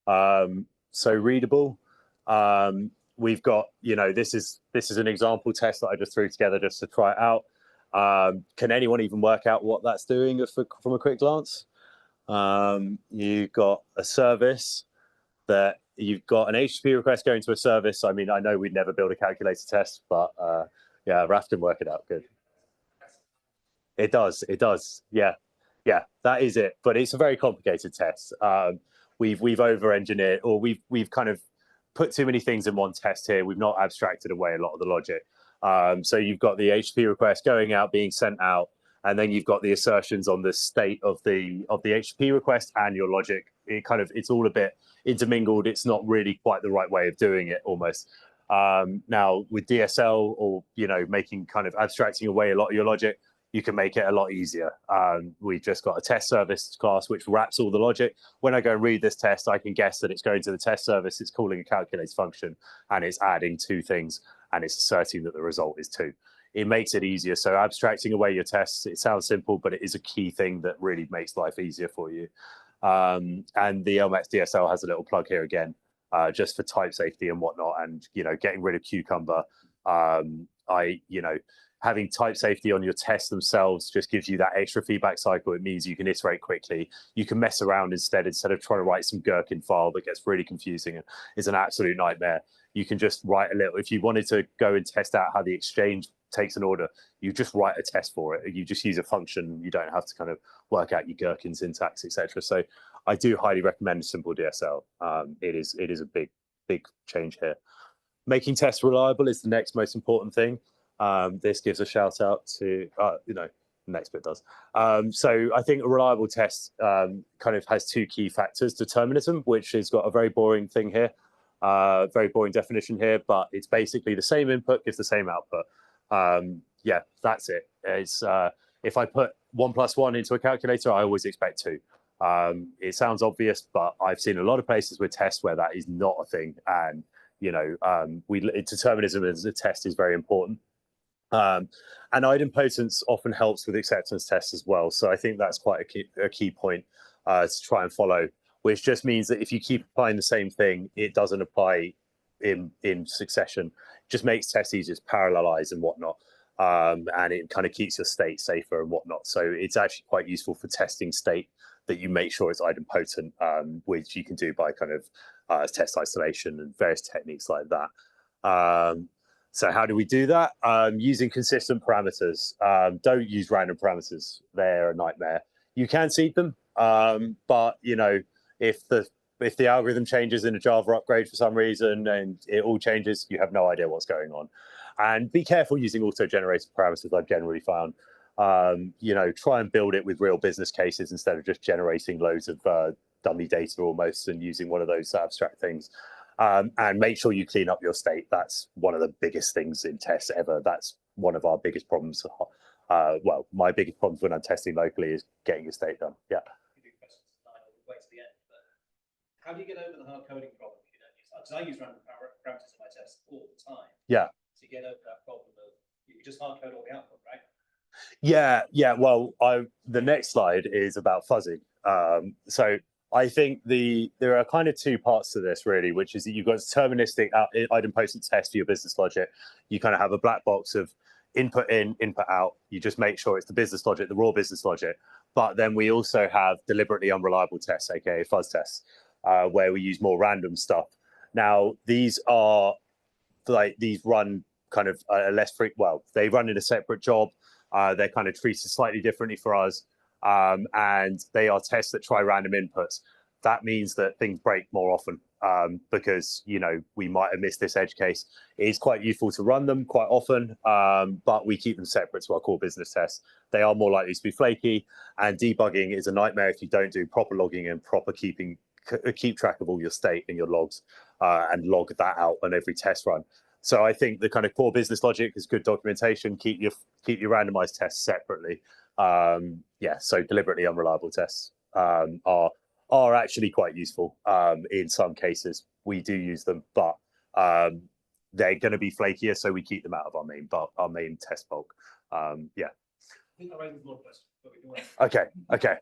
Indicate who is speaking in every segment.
Speaker 1: So readable. We've got, this is an example test that I just threw together just to try it out. Can anyone even work out what that's doing from a quick glance? You've got a service that you've got an HTTP request going to a service. I mean, I know we'd never build a calculator test, but yeah, Raf can work it out. Good. It does. It does. Yeah. Yeah, that is it. But it's a very complicated test. We've over-engineered, or we've kind of put too many things in one test here. We've not abstracted away a lot of the logic. So you've got the HTTP request going out, being sent out, and then you've got the assertions on the state of the HTTP request and your logic. It's all a bit intermingled. It's not really quite the right way of doing it almost. Now with DSL, or making kind of abstracting away a lot of your logic, you can make it a lot easier. We've just got a test service class which wraps all the logic. When I go and read this test, I can guess that it's going to the test service, it's calling a calculate function, and it's adding two things, and it's asserting that the result is 2. It makes it easier. So abstracting away your tests, it sounds simple, but it is a key thing that really makes life easier for you. And the LMAX DSL has a little plug here again, just for type safety and whatnot, and getting rid of Cucumber. Having type safety on your tests themselves just gives you that extra feedback cycle. It means you can iterate quickly. You can mess around instead of trying to write some gherkin file that gets really confusing and is an absolute nightmare. You can just write a little. If you wanted to go and test out how the exchange takes an order, you just write a test for it. You just use a function. You don't have to kind of work out your gherkin syntax, etc. So I do highly recommend simple DSL. It is a big change here. Making tests reliable is the next most important thing. This gives a shout out to, the next bit does. So I think a reliable test kind of has 2 key factors: determinism, which has got a very boring thing here, very boring definition here, but it's basically the same input gives the same output. Yeah, that's it. It's if I put 1 + 1 into a calculator, I always expect 2. It sounds obvious, but I've seen a lot of places with tests where that is not a thing, and determinism as a test is very important. And idempotence often helps with acceptance tests as well. So I think that's quite a key point to try and follow, which just means that if you keep applying the same thing, it doesn't apply in succession. It just makes tests easier to parallelize and whatnot. And it kind of keeps your state safer and whatnot. So it's actually quite useful for testing state that you make sure it's idempotent, which you can do by kind of test isolation and various techniques like that. So how do we do that? Using consistent parameters. Don't use random parameters. They're a nightmare. You can seed them, but if the algorithm changes in a Java upgrade for some reason and it all changes, you have no idea what's going on. And be careful using auto-generated parameters. I've generally found, try and build it with real business cases instead of just generating loads of dummy data almost and using one of those abstract things. And make sure you clean up your state. That's one of the biggest things in tests ever. That's one of our biggest problems. Well, my biggest problems when I'm testing locally is getting your state done. Yeah.
Speaker 2: How do you get over the hard coding problem if you don't use that? Because I use random parameters in my tests all the time.
Speaker 1: Yeah.
Speaker 2: To get over that problem of you just hard code all the output, right?
Speaker 1: Yeah. Well, the next slide is about fuzzing. So I think there are kind of 2 parts to this really, which is that you've got deterministic idempotent test for your business logic. You kind of have a black box of input in, input out. You just make sure it's the business logic, the raw business logic. But then we also have deliberately unreliable tests, aka fuzz tests, where we use more random stuff. Now these run kind of they run in a separate job. They're kind of treated slightly differently for us. And they are tests that try random inputs. That means that things break more often because, we might have missed this edge case. It is quite useful to run them quite often, but we keep them separate to our core business tests. They are more likely to be flaky, and debugging is a nightmare if you don't do proper logging and proper keep track of all your state and your logs and log that out on every test run. So I think the kind of core business logic is good documentation. Keep your randomized tests separately. So deliberately unreliable tests are actually quite useful in some cases. We do use them, but they're going to be flakier, so we keep them out of our main test bulk. Yeah.
Speaker 2: I think that raises more questions, but we can wait.
Speaker 1: Okay.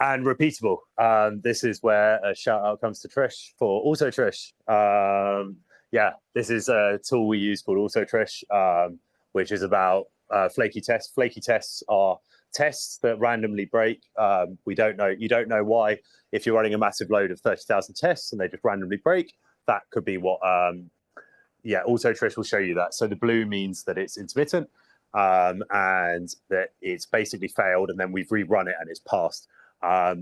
Speaker 1: And repeatable. This is where a shout out comes to Trish for Auto Trish. Yeah, this is a tool we use called Auto Trish, which is about flaky tests. Flaky tests are tests that randomly break. You don't know why. If you're running a massive load of 30,000 tests and they just randomly break, that could be what. Yeah, Auto Trish will show you that. So the blue means that it's intermittent, and that it's basically failed, and then we've rerun it and it's passed.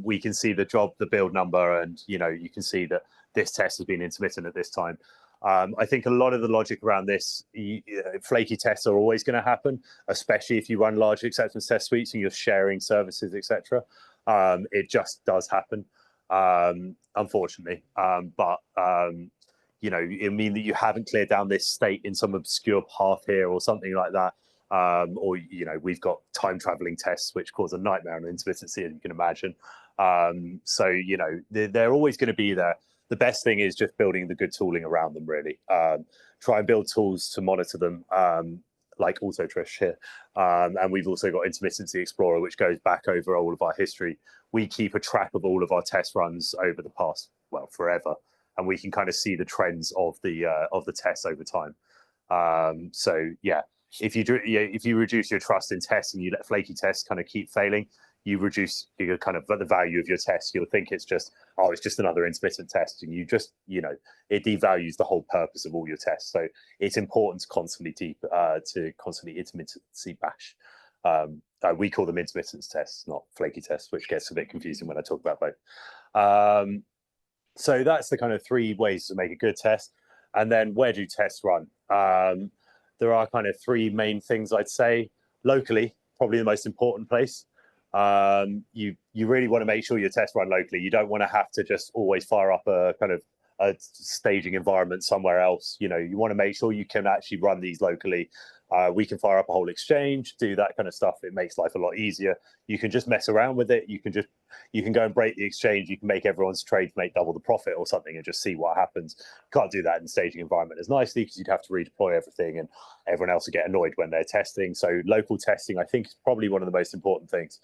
Speaker 1: We can see the build number, and you can see that this test has been intermittent at this time. I think a lot of the logic around this, flaky tests are always going to happen, especially if you run large acceptance test suites and you're sharing services, etc. It just does happen, unfortunately. But it means that you haven't cleared down this state in some obscure path here or something like that. Or we've got time traveling tests which cause a nightmare on intermittency, as you can imagine. So they're always going to be there. The best thing is just building the good tooling around them, really. Try and build tools to monitor them, like Auto Trish here. And we've also got Intermittency Explorer, which goes back over all of our history. We keep a track of all of our test runs over the past, forever, and we can kind of see the trends of the tests over time. So yeah, if you reduce your trust in tests and you let flaky tests kind of keep failing, you reduce your kind of the value of your test. You'll think it's just another intermittent test, and it devalues the whole purpose of all your tests. So it's important to constantly intermittency bash. We call them intermittence tests, not flaky tests, which gets a bit confusing when I talk about both. So that's the kind of three ways to make a good test. And then where do tests run? There are kind of three main things I'd say. Locally, probably the most important place. You really want to make sure your tests run locally. You don't want to have to just always fire up a kind of a staging environment somewhere else. You want to make sure you can actually run these locally. We can fire up a whole exchange, do that kind of stuff. It makes life a lot easier. You can just mess around with it. You can go and break the exchange. You can make everyone's trades make double the profit or something and just see what happens. Can't do that in the staging environment as nicely because you'd have to redeploy everything and everyone else would get annoyed when they're testing. So local testing, I think, is probably one of the most important things.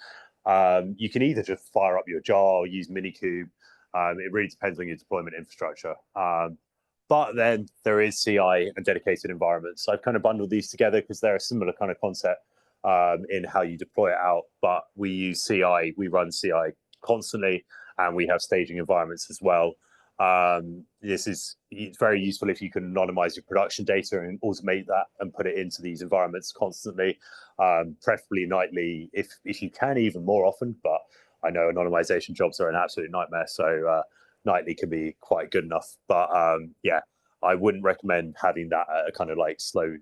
Speaker 1: You can either just fire up your jar or use Minikube. It really depends on your deployment infrastructure. But then there is CI and dedicated environments. So I've kind of bundled these together because they're a similar kind of concept in how you deploy it out. But we use CI, we run CI constantly, and we have staging environments as well. It's very useful if you can anonymize your production data and automate that and put it into these environments constantly, preferably nightly, if you can, even more often. But I know anonymization jobs are an absolute nightmare, so nightly can be quite good enough. But yeah, I wouldn't recommend having that at a kind of like slower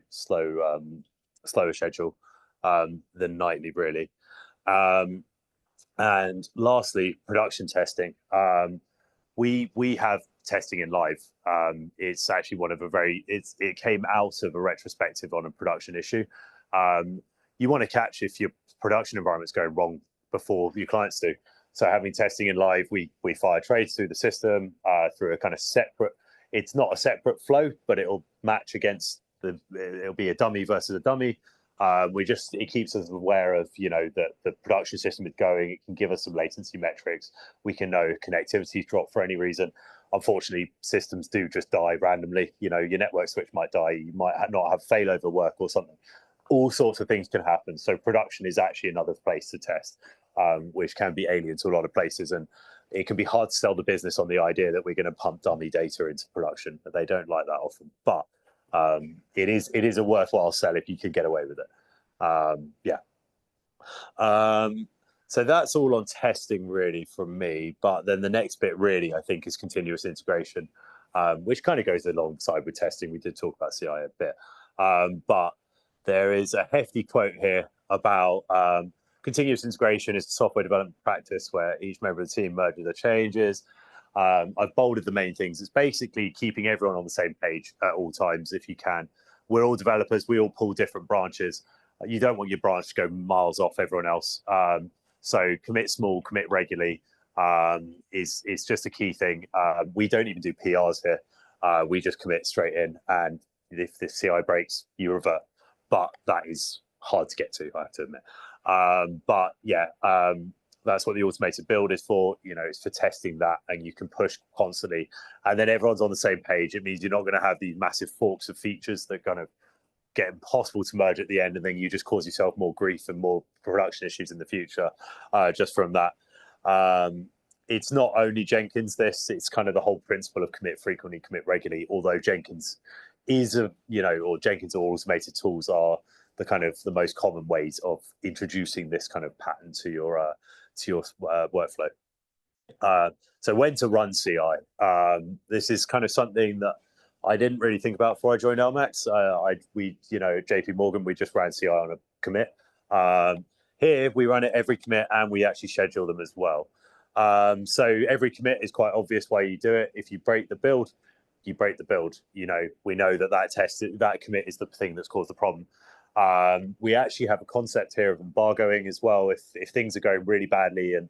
Speaker 1: schedule than nightly, really. And lastly, production testing. We have testing in live. It's actually it came out of a retrospective on a production issue. You want to catch if your production environment's going wrong before your clients do. So having testing in live, we fire trades through the system through a kind of separate. It's not a separate flow, but it'll match against it'll be a dummy versus a dummy. It keeps us aware of that the production system is going. It can give us some latency metrics. We can know if connectivity's dropped for any reason. Unfortunately, systems do just die randomly. Your network switch might die. You might not have failover work or something. All sorts of things can happen. So production is actually another place to test, which can be alien to a lot of places. And it can be hard to sell the business on the idea that we're going to pump dummy data into production, but they don't like that often. But it is a worthwhile sell if you can get away with it. Yeah. So that's all on testing really from me. But then the next bit really, I think, is continuous integration, which kind of goes alongside with testing. We did talk about CI a bit. But there is a hefty quote here about continuous integration is a software development practice where each member of the team merges their changes. I've bolded the main things. It's basically keeping everyone on the same page at all times if you can. We're all developers. We all pull different branches. You don't want your branch to go miles off everyone else. So commit small, commit regularly is just a key thing. We don't even do PRs here. We just commit straight in. And if the CI breaks, you revert. But that is hard to get to, I have to admit. But yeah, That's what the automated build is for. You know, it's for testing that, and you can push constantly, and then everyone's on the same page. It means you're not going to have these massive forks of features that kind of get impossible to merge at the end, and then you just cause yourself more grief and more production issues in the future just from that. It's not only Jenkins, it's kind of the whole principle of commit frequently, commit regularly, although Jenkins is or Jenkins or automated tools are the kind of the most common ways of introducing this kind of pattern to your workflow. So when to run CI? This is kind of something that I didn't really think about before I joined LMAX. JP Morgan, we just ran CI on a commit. Here we run it every commit, and we actually schedule them as well. So every commit is quite obvious why you do it. If you break the build, you break the build. You know, we know that commit is the thing that's caused the problem. We actually have a concept here of embargoing as well. If things are going really badly, and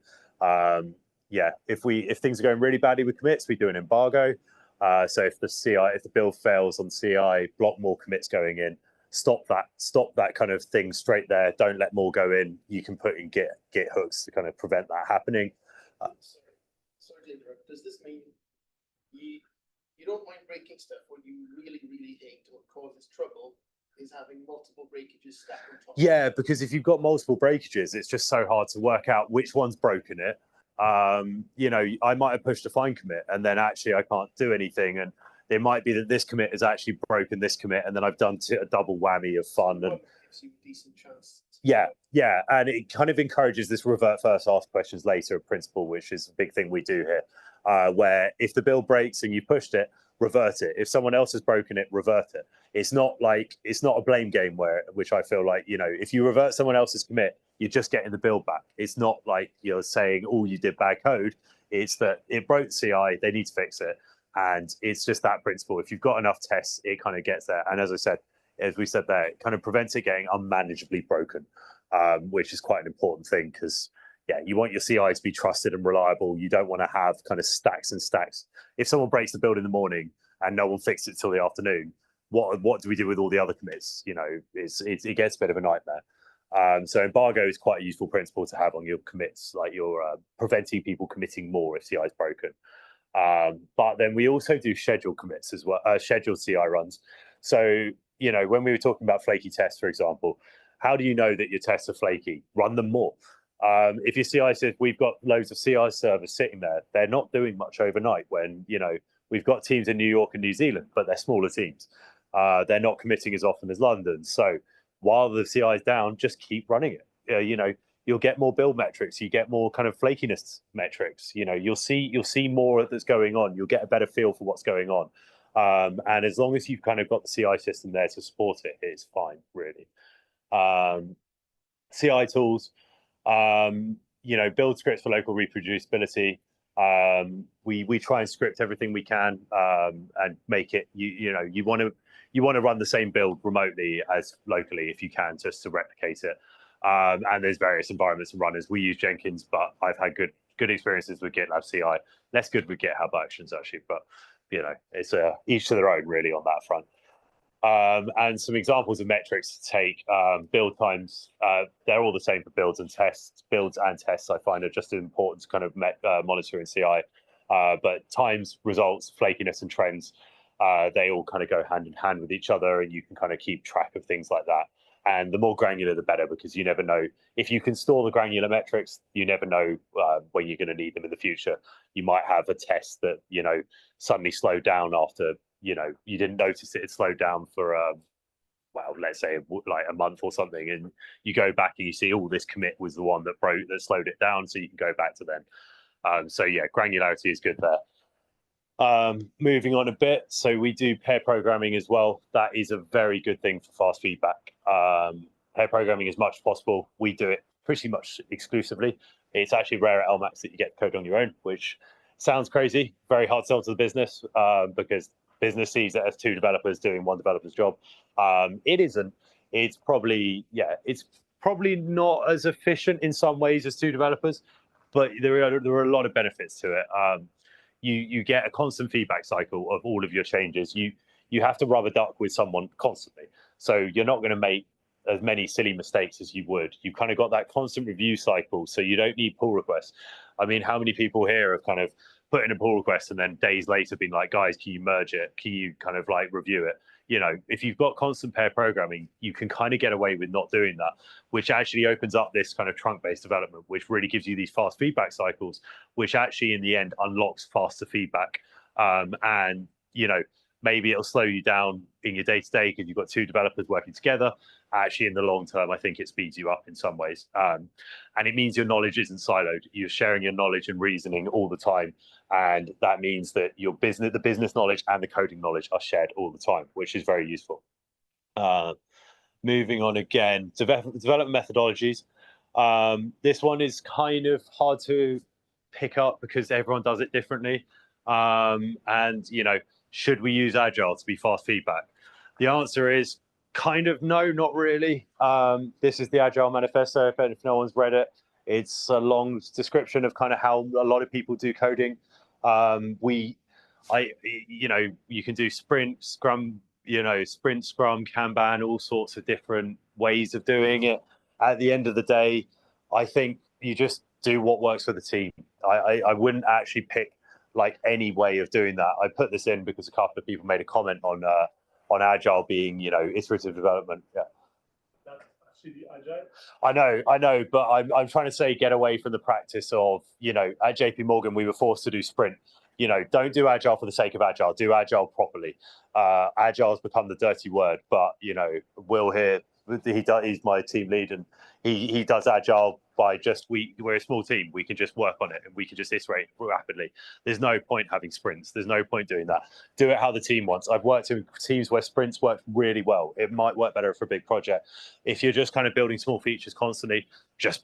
Speaker 1: if things are going really badly with commits, we do an embargo. So if the build fails on CI, block more commits going in. Stop that kind of thing straight there. Don't let more go in. You can put in Git hooks to kind of prevent that happening.
Speaker 3: Sorry to interrupt. Does this mean you don't mind breaking stuff? What you really, really hate or causes trouble is having multiple breakages stacked on top?
Speaker 1: Yeah, because if you've got multiple breakages, it's just so hard to work out which one's broken it. I might have pushed a fine commit, and then actually I can't do anything, and it might be that this commit has actually broken this commit, and then I've done a double whammy of fun. And
Speaker 3: gives you a decent chance.
Speaker 1: Yeah, and it kind of encourages this revert first, ask questions later principle, which is a big thing we do here, where if the build breaks and you pushed it, revert it. If someone else has broken it, revert it. It's not a blame game which I feel like, if you revert someone else's commit, you're just getting the build back. It's not like you're saying, oh, you did bad code. It's that it broke the CI, they need to fix it. And it's just that principle. If you've got enough tests, it kind of gets there. And as we said there, it kind of prevents it getting unmanageably broken, which is quite an important thing because, you want your CI to be trusted and reliable. You don't want to have kind of stacks and stacks. If someone breaks the build in the morning and no one fixed it till the afternoon, what do we do with all the other commits? It gets a bit of a nightmare. So embargo is quite a useful principle to have on your commits, like you're preventing people committing more if CI is broken. But then we also do scheduled commits as well, scheduled CI runs. So, when we were talking about flaky tests, for example, how do you know that your tests are flaky? Run them more. If your CI says we've got loads of CI servers sitting there, they're not doing much overnight when, we've got teams in New York and New Zealand, but they're smaller teams. They're not committing as often as London. So while the CI is down, just keep running it. You'll get more build metrics. You get more kind of flakiness metrics. You'll see more that's going on. You'll get a better feel for what's going on. And as long as you've kind of got the CI system there to support it, it's fine, really. CI tools, build scripts for local reproducibility. We try and script everything we can and make it. You want to run the same build remotely as locally if you can, just to replicate it. And there's various environments and runners. We use Jenkins, but I've had good experiences with GitLab CI. Less good with GitHub Actions actually, but it's each to their own really on that front. And some examples of metrics to take: build times. They're all the same for builds and tests. Builds and tests I find are just as important to kind of monitor in CI. But times, results, flakiness, and trends, they all kind of go hand in hand with each other, and you can kind of keep track of things like that. And the more granular, the better, because you never know. If you can store the granular metrics, you never know when you're going to need them in the future. You might have a test that, suddenly slowed down after, you didn't notice it had slowed down for, let's say like a month or something. And you go back and you see, oh, this commit was the one that slowed it down. So you can go back to them. Granularity is good there. Moving on a bit, so we do pair programming as well. That is a very good thing for fast feedback. Pair programming as much as possible. We do it pretty much exclusively. It's actually rare at LMAX that you get code on your own, which sounds crazy, very hard to sell to the business because business sees it as two developers doing one developer's job. It isn't. It's probably not as efficient in some ways as two developers, but there are a lot of benefits to it. You get a constant feedback cycle of all of your changes. You have to rubber duck with someone constantly. So you're not going to make as many silly mistakes as you would. You've kind of got that constant review cycle, so you don't need pull requests. I mean, how many people here have kind of put in a pull request and then days later been like, guys, can you merge it? Can you kind of like review it? You know, if you've got constant pair programming, you can kind of get away with not doing that, which actually opens up this kind of trunk-based development, which really gives you these fast feedback cycles, which actually in the end unlocks faster feedback. And, you know, maybe it'll slow you down in your day-to-day because you've got two developers working together. Actually, in the long term, I think it speeds you up in some ways. And it means your knowledge isn't siloed. You're sharing your knowledge and reasoning all the time. And that means that your business, the business knowledge and the coding knowledge are shared all the time, which is very useful. Moving on again, development methodologies. This one is kind of hard to pick up because everyone does it differently. And, you know, should we use Agile to be fast feedback? The answer is kind of no, not really. This is the Agile Manifesto. If no one's read it, it's a long description of kind of how a lot of people do coding. You know, you can do sprint, scrum, you know, sprint, scrum, Kanban, all sorts of different ways of doing it. At the end of the day, I think you just do what works for the team. I wouldn't actually pick like any way of doing that. I put this in because a couple of people made a comment on Agile being, you know, iterative development. Yeah.
Speaker 4: That's actually Agile.
Speaker 1: I know, but I'm trying to say get away from the practice of, you know, at JP Morgan we were forced to do sprint. You know, don't do Agile for the sake of Agile. Do Agile properly. Agile has become the dirty word, but you know, Will here, he's my team lead, and he does Agile by just we're a small team. We can just work on it and we can just iterate rapidly. There's no point having sprints. There's no point doing that. Do it how the team wants. I've worked in teams where sprints work really well. It might work better for a big project. If you're just kind of building small features constantly, just,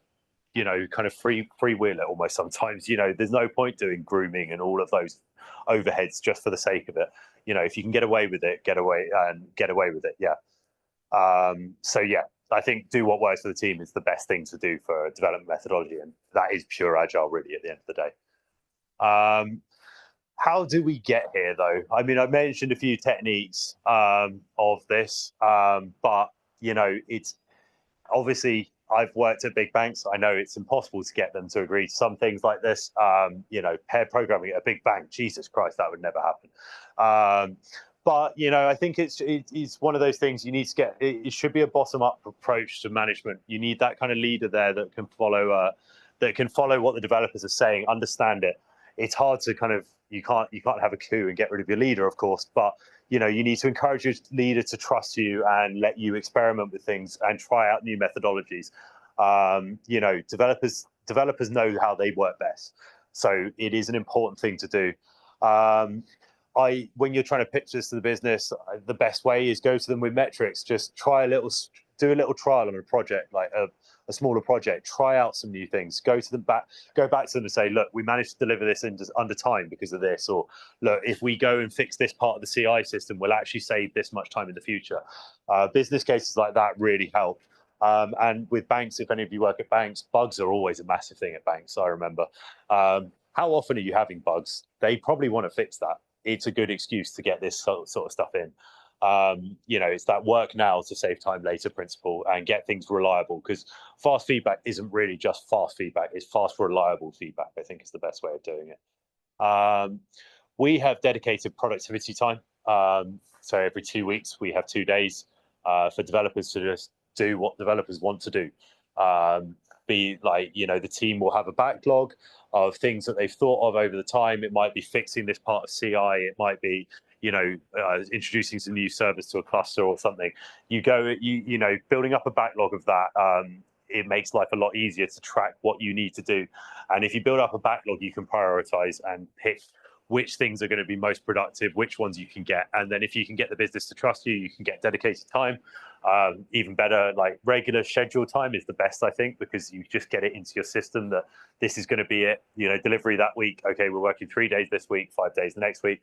Speaker 1: you know, kind of freewheel it almost sometimes. You know, there's no point doing grooming and all of those overheads just for the sake of it. You know, if you can get away with it, get away with it. Yeah. So yeah, I think do what works for the team is the best thing to do for development methodology, and that is pure Agile really at the end of the day. How do we get here though? I mean, I mentioned a few techniques of this, but you know, it's obviously I've worked at big banks. I know it's impossible to get them to agree to some things like this. You know, pair programming at a big bank, Jesus Christ, that would never happen. But you know, I think it's one of those things you need to get. It should be a bottom-up approach to management. You need that kind of leader there that can follow what the developers are saying, understand it. It's hard to kind of you can't have a coup and get rid of your leader, of course, but you know, you need to encourage your leader to trust you and let you experiment with things and try out new methodologies. You know, developers know how they work best, so it is an important thing to do. When you're trying to pitch this to the business, the best way is go to them with metrics. Just do a little trial on a project, like a smaller project. Try out some new things. Go back to them and say, look, we managed to deliver this under time because of this, or look, if we go and fix this part of the CI system, we'll actually save this much time in the future. Business cases like that really help. And with banks, if any of you work at banks, bugs are always a massive thing at banks. I remember. How often are you having bugs? They probably want to fix that. It's a good excuse to get this sort of stuff in. You know, it's that work now to save time later principle and get things reliable, because fast feedback isn't really just fast feedback. It's fast, reliable feedback, I think is the best way of doing it. We have dedicated productivity time. So every 2 weeks, we have 2 days for developers to just do what developers want to do. Be like, you know, the team will have a backlog of things that they've thought of over the time. It might be fixing this part of CI. It might be, you know, introducing some new service to a cluster or something. You know, building up a backlog of that, it makes life a lot easier to track what you need to do. And if you build up a backlog, you can prioritize and pick which things are going to be most productive, which ones you can get. And then if you can get the business to trust you, you can get dedicated time. Even better, like regular scheduled time is the best, I think, because you just get it into your system that this is going to be it. You know, delivery that week. Okay, we're working 3 days this week, 5 days the next week.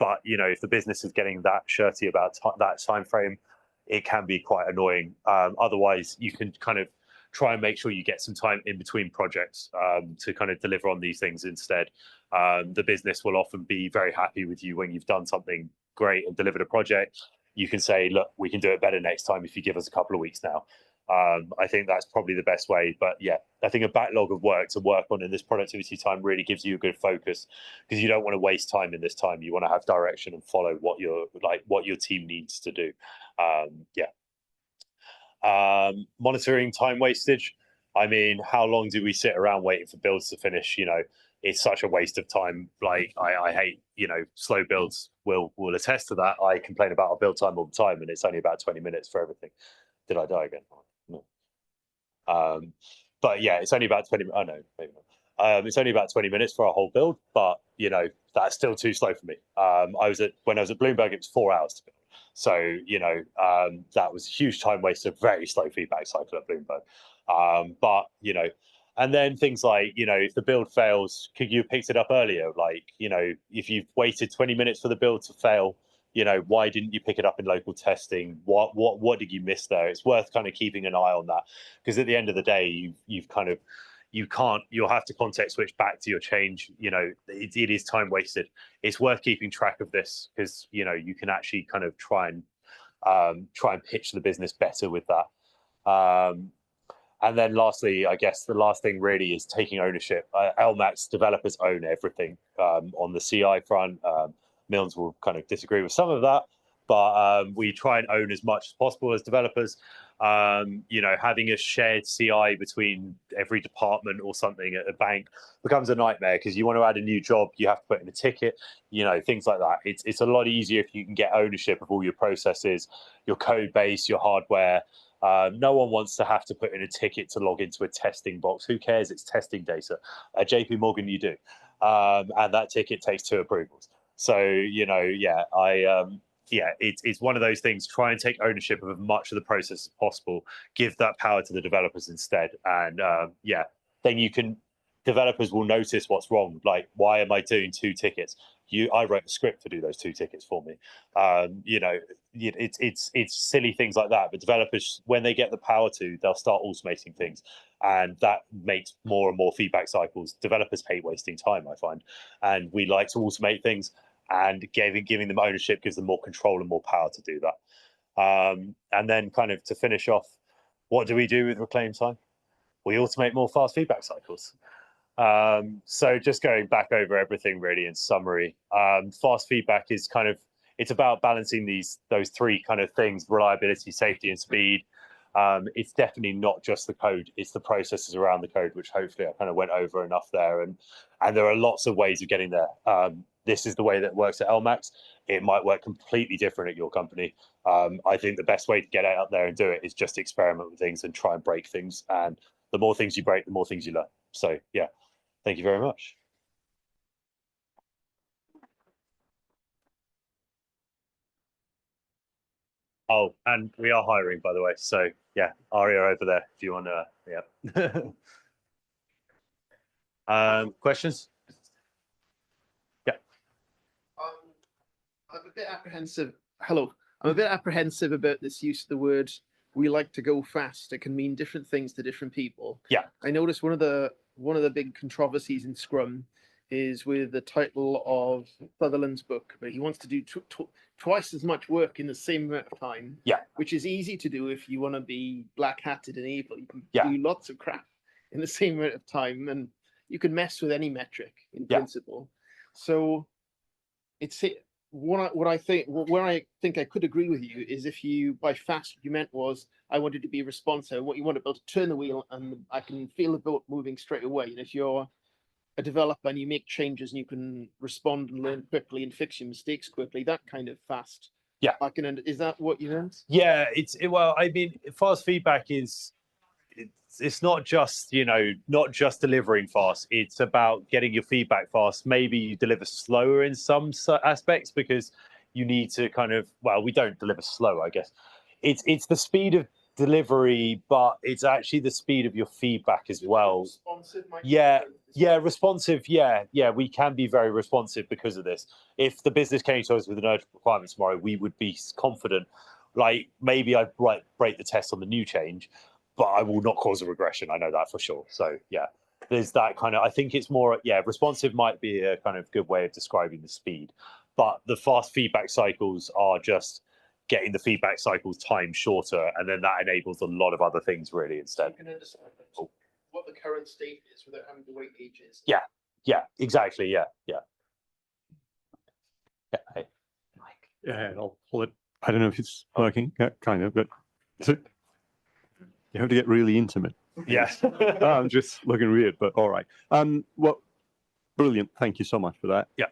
Speaker 1: But you know, if the business is getting that shirty about that time frame, it can be quite annoying. Otherwise, you can kind of try and make sure you get some time in between projects to kind of deliver on these things instead. The business will often be very happy with you when you've done something great and delivered a project. you can say, look, we can do it better next time if you give us a couple of weeks now. I think that's probably the best way. But yeah, I think a backlog of work to work on in this productivity time really gives you a good focus, because you don't want to waste time in this time. You want to have direction and follow what your team needs to do. Monitoring time wastage. I mean, how long do we sit around waiting for builds to finish? You know, it's such a waste of time. Like I hate, you know, slow builds will attest to that. I complain about our build time all the time, and it's only about 20 minutes for everything. Did I die again? No. But yeah, it's only about 20. Oh no, maybe not. It's only about 20 minutes for our whole build, but you know, that's still too slow for me. When I was at Bloomberg, it was 4 hours to build. So, you know, that was a huge time waste, a very slow feedback cycle at Bloomberg. But, you know, and then things like, you know, if the build fails, could you have picked it up earlier? Like, you know, if you've waited 20 minutes for the build to fail, you know, why didn't you pick it up in local testing? What did you miss there? It's worth kind of keeping an eye on that, because at the end of the day, you'll have to context switch back to your change. You know, it is time wasted. It's worth keeping track of this, because, you know, you can actually kind of try and pitch the business better with that. And then lastly, I guess the last thing really is taking ownership. LMAX developers own everything on the CI front. Milnes will kind of disagree with some of that, but we try and own as much as possible as developers. You know, having a shared CI between every department or something at a bank becomes a nightmare, because you want to add a new job, you have to put in a ticket, you know, things like that. It's a lot easier if you can get ownership of all your processes, your code base, your hardware. No one wants to have to put in a ticket to log into a testing box. Who cares? It's testing data. At JP Morgan, you do. And that ticket takes 2 approvals. So, you know, it's one of those things. Try and take ownership of as much of the process as possible. Give that power to the developers instead. And then developers will notice what's wrong. Like, why am I doing 2 tickets? I wrote a script to do those 2 tickets for me. You know, it's silly things like that. But developers, when they get the power to, they'll start automating things, and that makes more and more feedback cycles. Developers hate wasting time, I find, and we like to automate things. And giving them ownership gives them more control and more power to do that. And then, kind of to finish off, what do we do with reclaimed time? We automate more fast feedback cycles. So just going back over everything really in summary, fast feedback is it's about balancing those 3 kind of things: reliability, safety, and speed. It's definitely not just the code, it's the processes around the code, which hopefully I kind of went over enough there. And there are lots of ways of getting there. This is the way that works at LMAX. It might work completely different at your company. I think the best way to get out there and do it is just experiment with things and try and break things. And the more things you break, the more things you learn. So yeah, thank you very much. Oh, and we are hiring, by the way. So yeah, Aria over there, if you want to, yeah. Questions? Yeah.
Speaker 3: I'm a bit apprehensive. Hello. I'm a bit apprehensive about this use of the word "we like to go fast." It can mean different things to different people.
Speaker 1: Yeah.
Speaker 3: I noticed one of the big controversies in Scrum is with the title of Sutherland's book, but he wants to do twice as much work in the same amount of time.
Speaker 1: Yeah.
Speaker 3: Which is easy to do if you want to be black-hatted and evil. You can do lots of crap in the same amount of time, and you can mess with any metric in principle. So it's what I think, where I think I could agree with you is if you, by fast, what you meant was I wanted to be responsive. What you want to be able to turn the wheel and I can feel the boat moving straight away. And if you're a developer and you make changes and you can respond and learn quickly and fix your mistakes quickly, that kind of fast.
Speaker 1: Yeah.
Speaker 3: Is that what you meant?
Speaker 1: Yeah, well, I mean, fast feedback is, it's not just, not just delivering fast. It's about getting your feedback fast. Maybe you deliver slower in some aspects because you need to we don't deliver slow, I guess. It's the speed of delivery, but it's actually the speed of your feedback as well.
Speaker 3: Responsive,
Speaker 1: responsive. Yeah, we can be very responsive because of this. If the business came to us with an urgent requirement tomorrow, we would be confident. Like, maybe I'd break the test on the new change, but I will not cause a regression. I know that for sure. So yeah, there's that kind of, I think it's more, responsive might be a kind of good way of describing the speed, but the fast feedback cycles are just, getting the feedback cycles time shorter, and then that enables a lot of other things really instead.
Speaker 3: You can understand what the current state is without having to wait ages.
Speaker 1: Yeah, exactly. Yeah. Hey.
Speaker 5: Yeah, I'll pull it. I don't know if it's working. Yeah, kind of, but you have to get really intimate.
Speaker 1: Yeah.
Speaker 5: I'm just looking weird, but all right. Well, brilliant. Thank you so much for that.
Speaker 1: Yeah.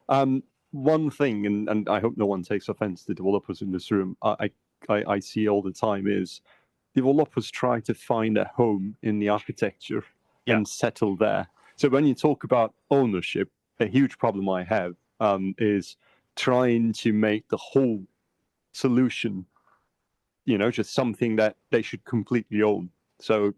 Speaker 5: One thing, and I hope no one takes offense, the developers in this room, I see all the time is developers try to find a home in the architecture and settle there. So when you talk about ownership, a huge problem I have is trying to make the whole solution, just something that they should completely own. So,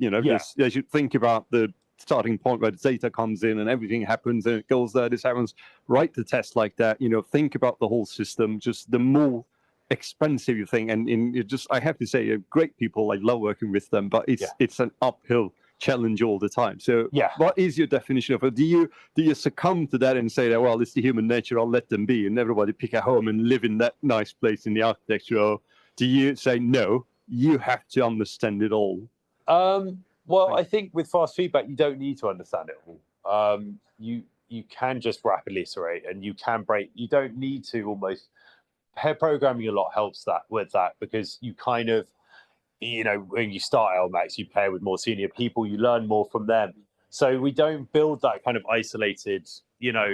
Speaker 5: they should think about the starting point where the data comes in and everything happens and it goes there, this happens, write the test like that, think about the whole system. Just the more expensive you think, and I have to say, great people, I love working with them, but it's an uphill challenge all the time. So what is your definition of it? Do you succumb to that and say that, well, it's the human nature, I'll let them be and everybody pick a home and live in that nice place in the architecture? Or do you say, no, you have to understand it all?
Speaker 1: Well, I think with fast feedback, you don't need to understand it all. You can just rapidly iterate, and you can break. You don't need to almost. Pair programming a lot helps with that, because you kind of, when you start LMAX, you pair with more senior people, you learn more from them. So we don't build that kind of isolated,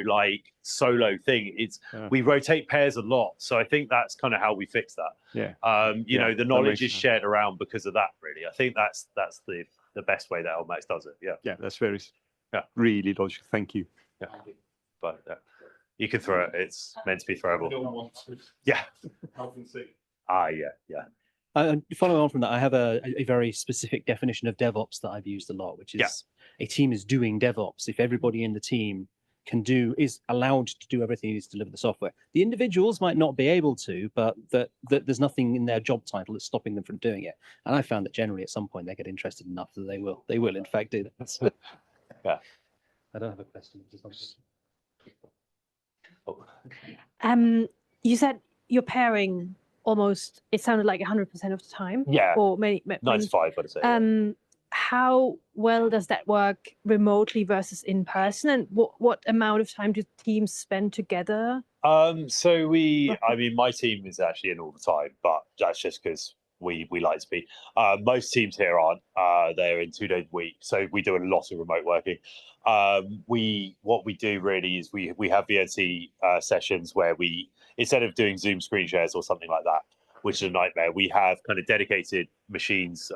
Speaker 1: like solo thing. We rotate pairs a lot. So I think that's kind of how we fix that.
Speaker 5: Yeah.
Speaker 1: The knowledge is shared around because of that, really. I think that's the best way that LMAX does it.
Speaker 5: Yeah, that's really logical. Thank you.
Speaker 1: Yeah. But you can throw it. It's meant to be throwable. Yeah.
Speaker 4: Health and safety.
Speaker 1: Yeah.
Speaker 6: Following on from that, I have a very specific definition of DevOps that I've used a lot, which is a team is doing DevOps if everybody in the team is allowed to do everything it needs to deliver the software. The individuals might not be able to, but that there's nothing in their job title that's stopping them from doing it. And I found that generally at some point they get interested enough that they will in fact do that.
Speaker 1: Yeah.
Speaker 6: I don't have a question.
Speaker 7: You said you're pairing almost, it sounded like 100% of the time.
Speaker 1: Yeah.
Speaker 7: Or maybe
Speaker 1: 95, I'd say.
Speaker 7: How well does that work remotely versus in person? And what amount of time do teams spend together?
Speaker 1: So my team is actually in all the time, but that's just because we like to be. Most teams here aren't. They're in 2 days a week, so we do a lot of remote working. What we do really is we have VNC sessions where we, instead of doing Zoom screen shares or something like that, which is a nightmare, we have kind of dedicated machines.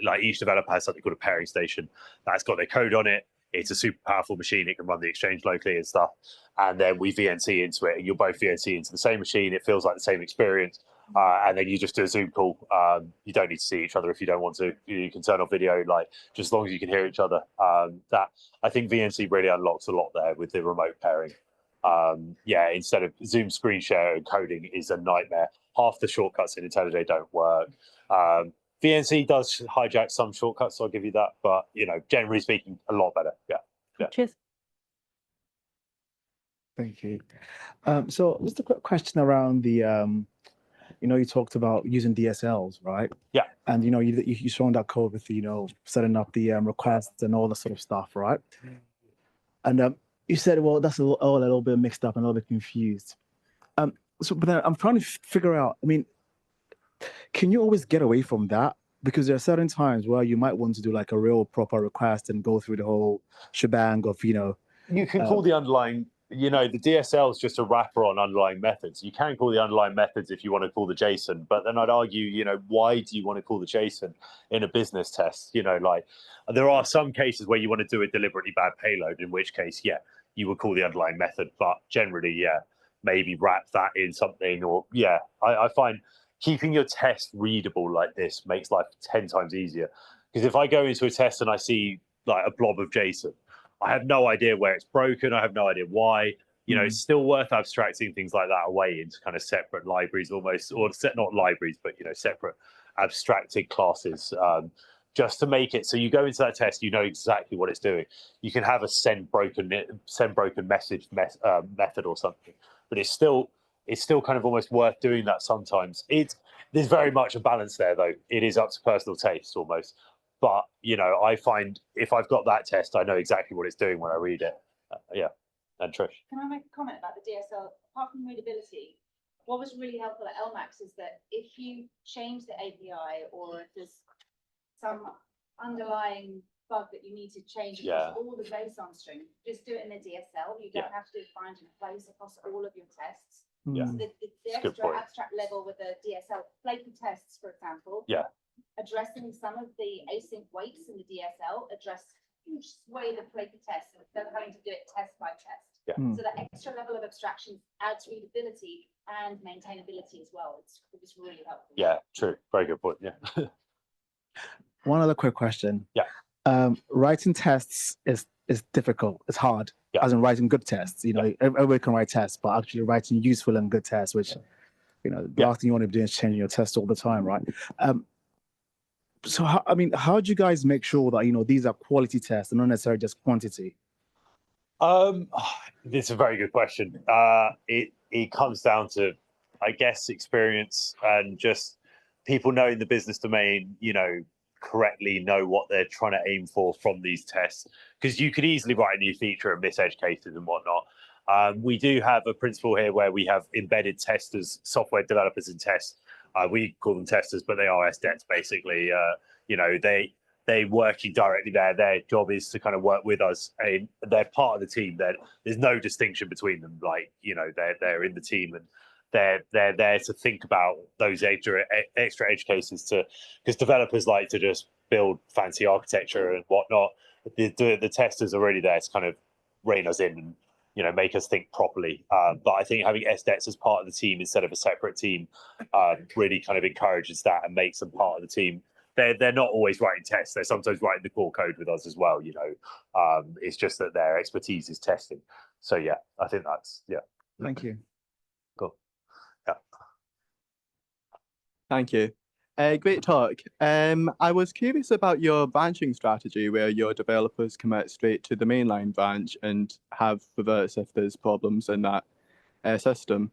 Speaker 1: Like each developer has something called a pairing station that's got their code on it. It's a super powerful machine. It can run the Exchange locally and stuff. And then we VNC into it, and you'll both VNC into the same machine. It feels like the same experience. And then you just do a Zoom call. You don't need to see each other if you don't want to. You can turn off video, just as long as you can hear each other. That I think VNC really unlocks a lot there with the remote pairing. Instead of Zoom screen share and coding is a nightmare. Half the shortcuts in IntelliJ don't work. VNC does hijack some shortcuts, so I'll give you that. But generally speaking, a lot better. Yeah.
Speaker 7: Cheers.
Speaker 8: Thank you. So just a quick question around the, you talked about using DSLs, right?
Speaker 1: Yeah.
Speaker 8: And you shown that code with setting up the requests and all that sort of stuff, right? And you said, well, that's all a little bit mixed up and a little bit confused. But then I'm trying to figure out, can you always get away from that? Because there are certain times where you might want to do like a real proper request and go through the whole shebang of,
Speaker 1: You can call the underlying, the DSL is just a wrapper on underlying methods. You can call the underlying methods if you want to call the JSON, but then I'd argue, why do you want to call the JSON in a business test? There are some cases where you want to do a deliberately bad payload, in which case, you would call the underlying method, but generally, maybe wrap that in something, or I find keeping your test readable like this makes life 10 times easier. Because if I go into a test and I see like a blob of JSON, I have no idea where it's broken. I have no idea why. It's still worth abstracting things like that away into kind of separate libraries almost, or not libraries, but, separate abstracted classes, just to make it so you go into that test, you know exactly what it's doing. You can have a send broken message method or something, but it's still kind of almost worth doing that sometimes. there's very much a balance there, though. It is up to personal taste almost. But, you know, I find if I've got that test, I know exactly what it's doing when I read it. Yeah. And Trish.
Speaker 9: Can I make a comment about the DSL? Apart from readability, what was really helpful at LMAX is that if you change the API or if there's some underlying bug that you need to change across all the JSON string, just do it in the DSL. You don't have to find a place across all of your tests.
Speaker 1: Yeah.
Speaker 9: So the extra abstract level with the DSL, flaky tests, for example, addressing some of the async weights in the DSL, address huge swathe of flaky tests instead of having to do it test by test.
Speaker 1: Yeah.
Speaker 9: So that extra level of abstraction adds readability and maintainability as well. It's really helpful.
Speaker 1: Yeah, true. Very good point. Yeah.
Speaker 8: One other quick question.
Speaker 1: Yeah.
Speaker 8: Writing tests is difficult. It's hard.
Speaker 1: Yeah.
Speaker 8: As in writing good tests. You know, everybody can write tests, but actually writing useful and good tests, which, you know, the last thing you want to be doing is changing your tests all the time, right? So, how do you guys make sure that, you know, these are quality tests and not necessarily just quantity?
Speaker 1: It's a very good question. It comes down to, I guess, experience and just people knowing the business domain, you know, correctly know what they're trying to aim for from these tests, because you could easily write a new feature and miss edge cases and whatnot. We do have a principle here where we have embedded testers, software developers in tests. We call them testers, but they are SDETs basically. You know, they working directly there. Their job is to kind of work with us, and they're part of the team. There's no distinction between them. Like, you know, they're in the team and they're there to think about those extra edge cases, because developers like to just build fancy architecture and whatnot. The testers are really there to kind of rein us in and, you know, make us think properly. But I think having SDETs as part of the team instead of a separate team really kind of encourages that and makes them part of the team. They're not always writing tests. They're sometimes writing the core code with us as well. You know, it's just that their expertise is testing. So yeah, I think that's
Speaker 8: Thank you.
Speaker 1: Cool. Yeah.
Speaker 10: Thank you. Great talk. I was curious about your branching strategy, where your developers commit straight to the mainline branch and have reverse if there's problems in that system.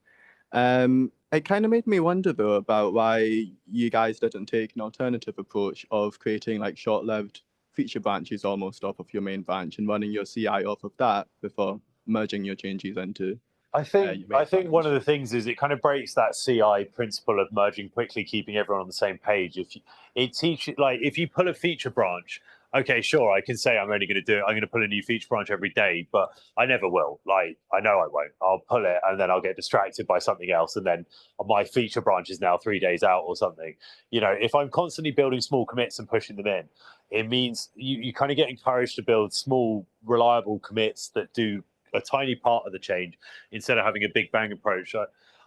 Speaker 10: It kind of made me wonder, though, about why you guys didn't take an alternative approach of creating like short-lived feature branches almost off of your main branch and running your CI off of that before merging your changes into.
Speaker 1: I think one of the things is it kind of breaks that CI principle of merging quickly, keeping everyone on the same page. If you pull a feature branch, okay, sure, I can say I'm only going to do it. I'm going to pull a new feature branch every day, but I never will. Like, I know I won't. I'll pull it and then I'll get distracted by something else, and then my feature branch is now 3 days out or something. You know, if I'm constantly building small commits and pushing them in, it means you kind of get encouraged to build small, reliable commits that do a tiny part of the change instead of having a big bang approach.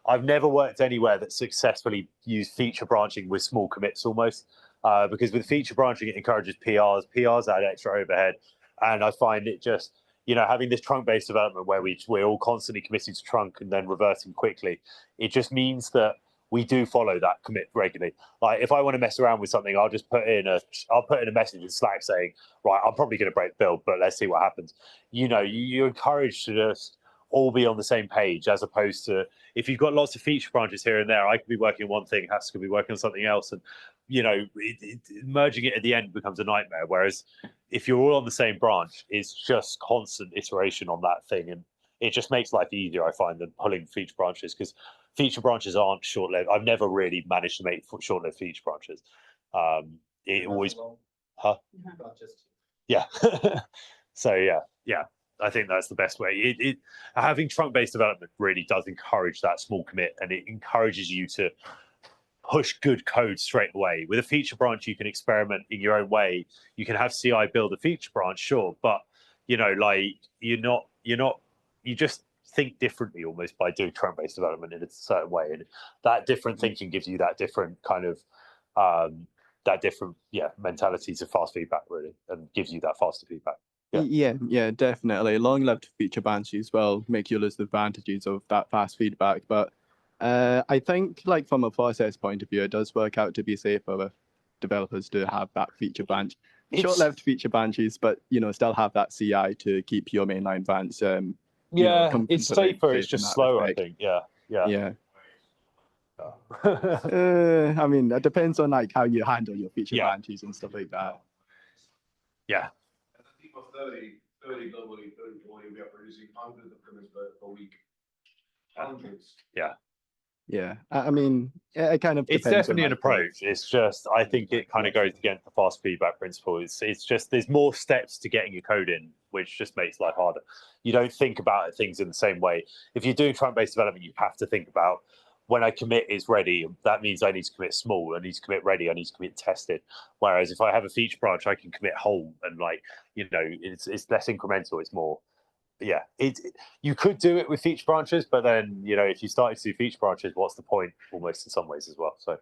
Speaker 1: I've never worked anywhere that successfully used feature branching with small commits almost, because with feature branching, it encourages PRs. PRs add extra overhead. And I find it just, you know, having this trunk-based development where we're all constantly committing to trunk and then reversing quickly, it just means that we do follow that commit regularly. Like, if I want to mess around with something, I'll just put in a message in Slack saying, right, I'm probably going to break build, but let's see what happens. You know, you're encouraged to just all be on the same page, as opposed to if you've got lots of feature branches here and there, I could be working on one thing, Haskell could be working on something else, and, you know, merging it at the end becomes a nightmare. Whereas if you're all on the same branch, it's just constant iteration on that thing, and it just makes life easier, I find, than pulling feature branches, because feature branches aren't short-lived. I've never really managed to make short-lived feature branches. It always, yeah. So yeah. I think that's the best way. Having trunk-based development really does encourage that small commit, and it encourages you to push good code straight away. With a feature branch, you can experiment in your own way. You can have CI build a feature branch, sure, but, you know, like, you just think differently almost by doing trunk-based development in a certain way, and that different thinking gives you that different kind of mentality to fast feedback, really, and gives you that faster feedback.
Speaker 10: Yeah, definitely. Long-lived feature branches will make you lose the advantages of that fast feedback, but I think, like, from a process point of view, it does work out to be safer if developers do have that feature branch. Short-lived feature branches, but, you know, still have that CI to keep your mainline branch.
Speaker 1: It's safer. It's just slower, I think. Yeah.
Speaker 10: I mean, it depends on like how you handle your feature branches and stuff like that.
Speaker 1: Yeah.
Speaker 11: As a team of 30 globally, 30 globally, we are producing hundreds of commits per week. Hundreds.
Speaker 1: Yeah.
Speaker 10: Yeah, I mean, it kind of
Speaker 1: it's
Speaker 10: depends
Speaker 1: definitely
Speaker 10: on,
Speaker 1: an approach. It's just, I think it kind of goes against the fast feedback principle. It's just, there's more steps to getting your code in, which just makes life harder. You don't think about things in the same way. If you're doing trunk-based development, you have to think about, when I commit is ready, that means I need to commit small, I need to commit ready, I need to commit tested. Whereas if I have a feature branch, I can commit whole, and like, you know, it's less incremental, it's more. Yeah, you could do it with feature branches, but then, you know, if you started to do feature branches, what's the point, almost, in some ways as well. So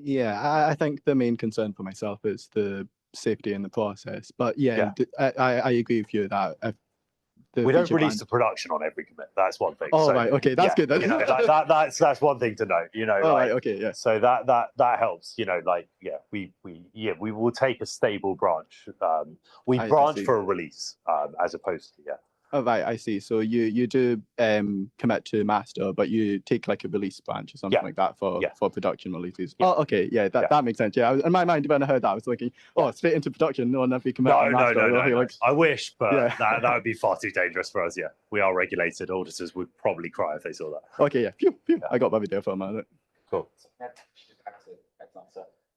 Speaker 10: yeah, I think the main concern for myself is the safety in the process. But yeah, I agree with you that
Speaker 1: we don't release the production on every commit. That's one thing.
Speaker 10: Oh,
Speaker 1: so,
Speaker 10: right, okay, that's good then.
Speaker 1: You know, that's one thing to note. You know,
Speaker 10: right, okay, yeah.
Speaker 1: So that helps. You know, like we will take a stable branch. We branch for a release as opposed to
Speaker 10: Oh, right, I see. So you do commit to master, but you take like a release branch or something like that for production releases. Oh, okay, yeah, that makes sense. Yeah, in my mind, when I heard that, I was thinking, straight into production, no one ever commit to master.
Speaker 1: No. I wish, but that would be far too dangerous for us. Yeah, we are regulated. Auditors would probably cry if they saw that.
Speaker 10: Okay, yeah. Phew. I got my video for a moment.
Speaker 1: Cool.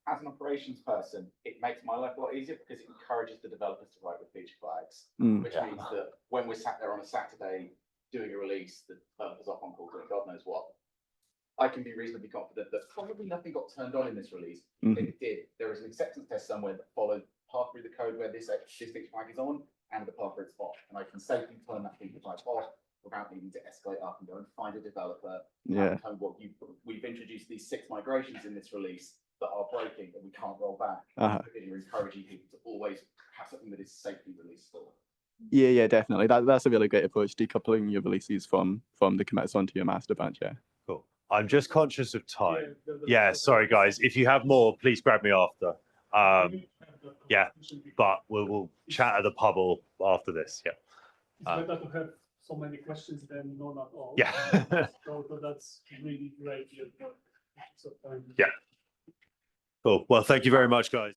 Speaker 12: As an operations person, it makes my life a lot easier because it encourages the developers to write with feature flags, which means that when we're sat there on a Saturday doing a release, the developer's off on call doing God knows what, I can be reasonably confident that probably nothing got turned on in this release. If it did, there is an acceptance test somewhere that followed path through the code where this feature flag is on and the path where it's off, and I can safely turn that feature flag off without needing to escalate up and go and find a developer. We've introduced these 6 migrations in this release that are breaking and we can't roll back. Because you're encouraging people to always have something that is safely released for.
Speaker 10: Yeah, definitely. That's a really great approach, decoupling your releases from the commits onto your master branch. Yeah.
Speaker 1: Cool. I'm just conscious of time. Yeah, sorry guys. If you have more, please grab me after. But we'll chat at the pub after this. Yeah.
Speaker 4: It's better to have so many questions than none at all.
Speaker 1: Yeah.
Speaker 4: so that's really great.
Speaker 1: Yeah. Cool. Well, thank you very much, guys.